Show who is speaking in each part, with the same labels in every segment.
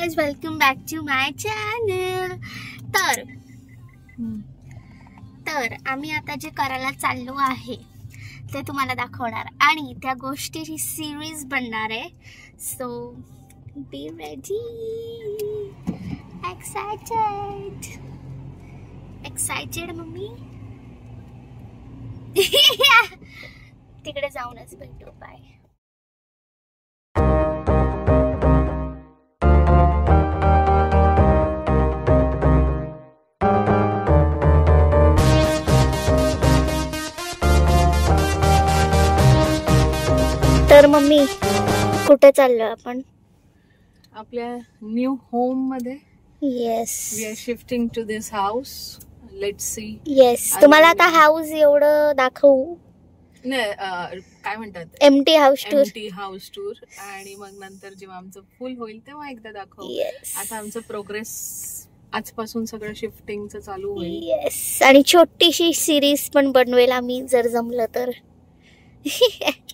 Speaker 1: Guys, welcome back to my channel. तर आम्ही आता जे करायला चाललो आहे ते तुम्हाला दाखवणार आणि त्या गोष्टीची सिरीज बनणार आहे। So be ready. Excited mummy. तिकडे जाऊनच भेटू। बाय। तर मम्मी, कुठे चाललो आपण?
Speaker 2: आपल्या न्यू होम मध्ये।
Speaker 1: Yes,
Speaker 2: we are shifting to this house. Let's see.
Speaker 1: Yes, तुम्हाला आता हाऊस एवढं दाखवू?
Speaker 2: नाही, काय म्हणतात,
Speaker 1: empty house tour.
Speaker 2: Empty house tour. आणि मग नंतर जेव्हा आमचं फुल होईल तेव्हा एकदा दाखवू। आता आमचं प्रोग्रेस आजपासून सगळं शिफ्टिंगचं चालू होईल।
Speaker 1: येस, आणि छोटीशी सिरीज पण बनवेल आम्ही जर जमलं तर।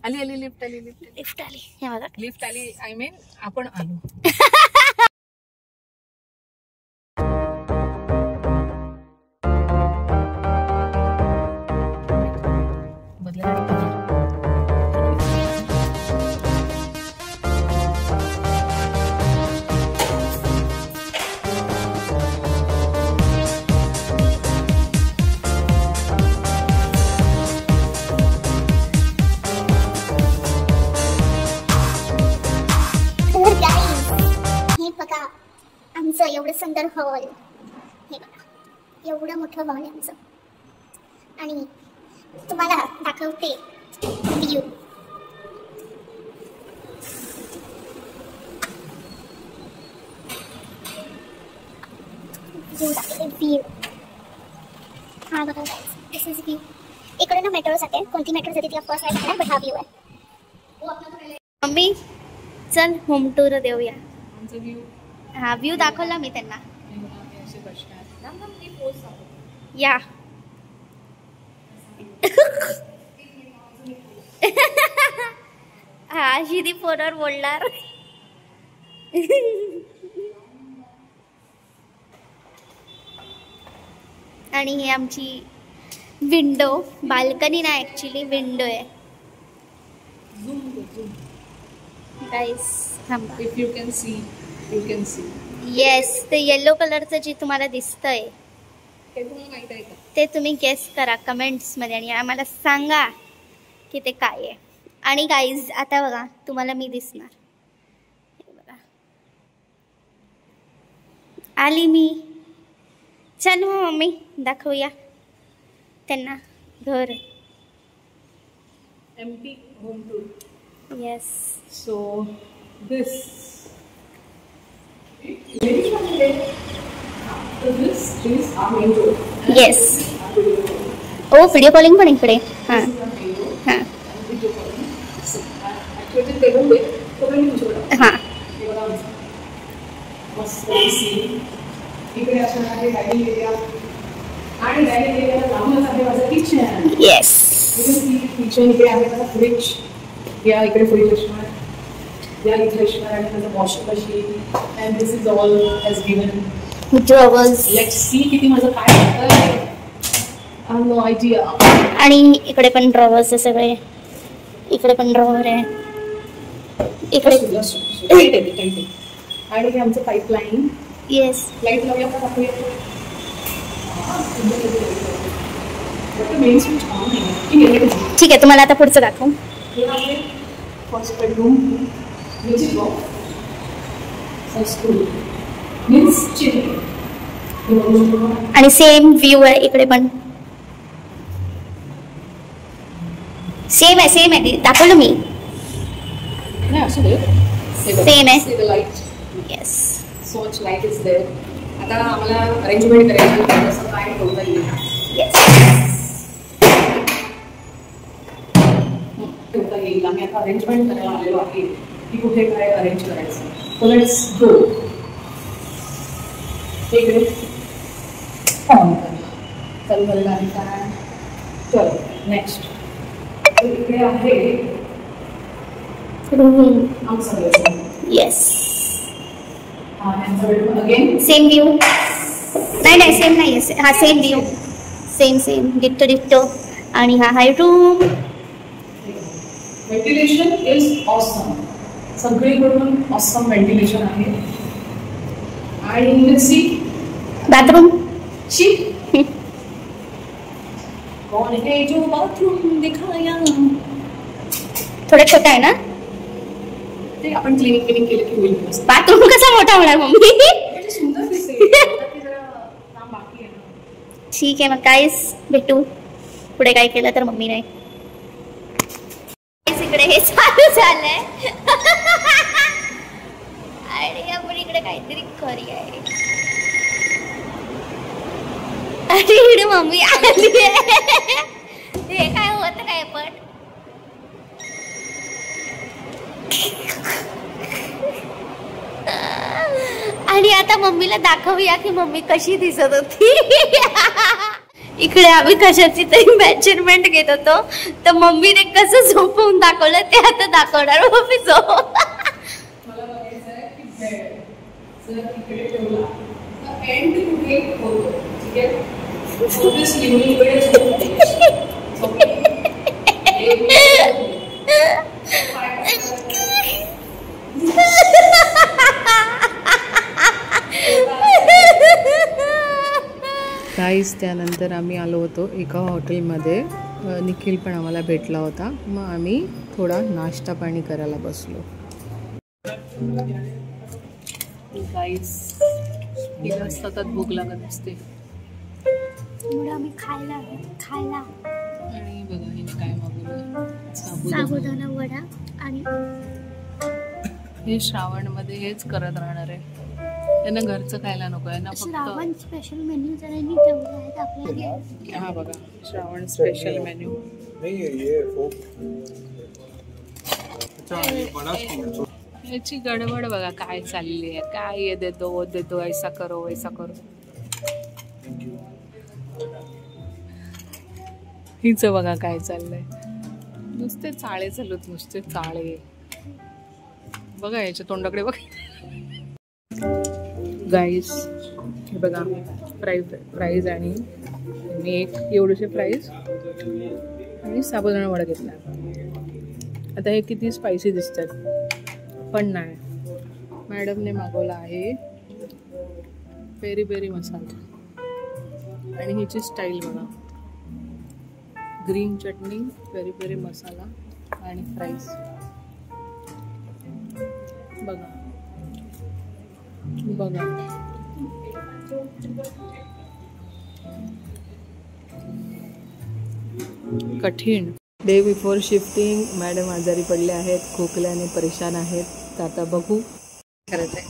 Speaker 2: आली लिफ्ट आली।
Speaker 1: हे बघा,
Speaker 2: लिफ्ट आली। आय मीन आपण आलो।
Speaker 1: आमचं एवढं सुंदर हॉल, हे बघा, एवढं मोठं हॉल आहे आमचं। आणि तुम्हाला दाखवते व्ह्यू। व्ह्यू हा बघा, दिस इज व्ह्यू। इकडे ना मेट्रो जाते, कोणती मेट्रो जाते तिला फर्स्ट आहे, बट हा व्ह्यू आहे। मम्मी, चल होम टूर देऊया। हा व्ह्यू दाखवला मी त्यांना। या हा शिदी फोनवर बोलणार। आणि ही आमची विंडो, बाल्कनी ना, ऍक्च्युली विंडो आहे। गाइस थांबा।
Speaker 2: If you can see, you can see.
Speaker 1: Yes, ते येलो कलरचं जे तुम्हाला दिसतंय
Speaker 2: ते तुम्हाला माहित आहे का?
Speaker 1: ते तुम्ही गेस करा कमेंट्स मध्ये आणि आम्हाला सांगा की ते काय आहे। आणि गाईज आता बघा, तुम्हाला मी दिसणार, हे बघा आली मी। चल मम्मी, दाखवूया त्यांना घर।
Speaker 2: Empty home tour.
Speaker 1: Yes,
Speaker 2: so this
Speaker 1: yes. Oh, video calling पण इकडे। हां हां हां।
Speaker 2: इकडे असणार आहे डायनिंग एरिया, आणि डायनिंग एरियाला लागूनच आहे माझं किचन।
Speaker 1: येस,
Speaker 2: किचन इकडे आहे माझा फ्रीज। या इकडे फ्रीज असणार, या इथे असणार आणि माझं washing machine. And this is all has given
Speaker 1: drawers.
Speaker 2: Let's see किती माझं काय होतंय। I have no idea.
Speaker 1: आणि इकडे पण ड्रॉवर्स आहे सगळे, इकडे पण ड्रॉवर आहे, इकडे।
Speaker 2: आणि हे आमचं पाईपलाईन।
Speaker 1: येस,
Speaker 2: लाईट लावूया का, दाखवूया?
Speaker 1: ठीक आहे, तुम्हाला आता पुढचं दाखवू।
Speaker 2: फर्स्ट बेडरूम,
Speaker 1: आणि सेम व्ह्यू आहे इकडे पण। सेम आहे, दाखवलं मी। सेम आहे। Yes,
Speaker 2: so much light is there. आता आम्हाला अरेंजमेंट करायची, कसं काय ठेवता येईल।
Speaker 1: येस,
Speaker 2: ठेवता येईल। आम्ही आता अरेंजमेंट करायला आलेलो आहे की कुठे काय अरेंज करायचं। So let's go. इकडे ऑन कर, चालू झालेला आहे काय? चलो नेक्स्ट। इकडे आहे
Speaker 1: रूम। येस,
Speaker 2: यांचा बेडरूम अगेन
Speaker 1: सेम व्ह्यू. नाही सेम नाही, हा same view, same ditto ditto. आणि हा हाय रूम.
Speaker 2: व्हेंटिलेशन इज ऑसम, सगळीकडून ऑसम व्हेंटिलेशन आहे. आणि यू कैन सी
Speaker 1: बाथरूम.
Speaker 2: शी कौन है जो बाथरूम दिखाया.
Speaker 1: थोडा छोटा आहे ना
Speaker 2: ते आपण क्लिनिक केलं की होईल.
Speaker 1: बाथरूम कसा मोठा होणार मम्मी.
Speaker 2: म्हणजे सुंदर दिसेल. ते जरा काम बाकी आहे ना.
Speaker 1: ठीक आहे, मग काहीच भेटू पुढे काय केलं तर मम्मी नाही. इकडे हे चालू झालंय आणि आपण इकडे काहीतरी खरी आहे. आणि इकडे मम्मी आली आहे. हे काय होत काय पण. आणि आता मम्मीला दाखवूया की मम्मी कशी दिसत होती. इकडे आम्ही कशाची तरी मेजरमेंट घेत होतो, तर मम्मीने कसं झोपवून दाखवलं ते आता दाखवणार मम्मी. झोप
Speaker 2: मला बघायचं आहे की बेड जर इकडे ठेवला तर एंड कुठे होतो. ठीक आहे, ऑब्वियसली मी इकडे झोपते. गाईज त्यानंतर आम्ही आलो होतो एका हॉटेलमध्ये. निखिल पण आम्हाला भेटला होता. मग आम्ही थोडा नाश्ता पाणी करायला बसलो. गाईज हिला सतत भूक लागत असते
Speaker 1: आम्ही खायला
Speaker 2: आणि बघा हिने काय मागवलं,
Speaker 1: साबुदाणा वडा. आणि
Speaker 2: हे श्रावणमध्ये हेच करत राहणार आहे. त्यांना घरचं खायला नको आहे ना,
Speaker 1: श्रावण स्पेशल मेन्यू जरांनी ठेवले आहेत आपल्याला.
Speaker 2: हा बघा श्रावण स्पेशल मेन्यू. याची गडबड बघा काय चालली आहे. काय ये देतो ऐसा करो वैसा करो. हिच बघा काय चाललंय. नुसते चाळे चालूत, नुसते चाळे. बघा याच्या तोंडाकडे बघा. गाईस हे बघा प्राईज आणि मी एक एवढीशी प्राईज आणि साबुदाणा वडा घेतला. आता हे किती स्पायसी दिसतात पण नाही. मॅडमने मागवला आहे पेरी पेरी मसाला आणि हिची स्टाईल बघा. ग्रीन चटणी, पेरी पेरी मसाला आणि फ्राईज. बघा बघा कठीण. डे बिफोर शिफ्टिंग मॅडम आजारी पडले आहेत, खोकल्याने परेशान आहेत. तर आता बघू खरंच आहे.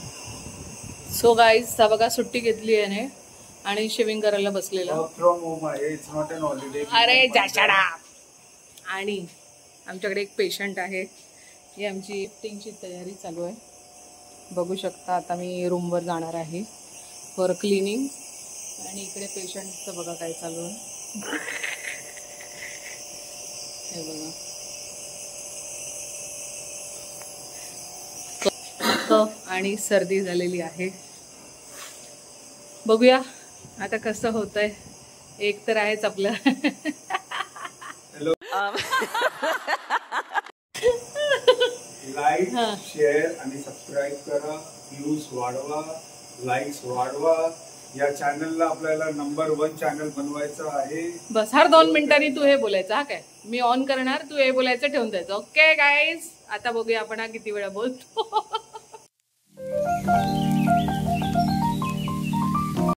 Speaker 2: सो गाईज ता बघा सुट्टी घेतली आहे आणि शेविंग करायला बसलेला. अरे जाशाडा. आणि आमच्याकडे एक पेशंट आहे. ही आमची शिफ्टिंगची तयारी चालू आहे. बघू शकता आता मी रूमवर जाणार आहे फॉर क्लिनिंग. आणि इकडे पेशंटचं बघा काय चालू आहे. हे बघा कफ आणि सर्दी झालेली आहे. बघूया आता कसं होतंय. एक तर आहेच आपलं.
Speaker 3: लाईक शेअर आणि सबस्क्राईब करा. व्ह्यूज वाढवा, लाईक्स वाढवा. या चॅनलला आपल्याला नंबर 1 चॅनल बनवायचं आहे.
Speaker 2: बस हर 2 मिनिटांनी तू हे बोलायचं. हा काय मी ऑन करणार, तू हे बोलायचं ठेवून द्यायचं. ओके गाईज आता बघूया आपण हा किती वेळा बोलतो.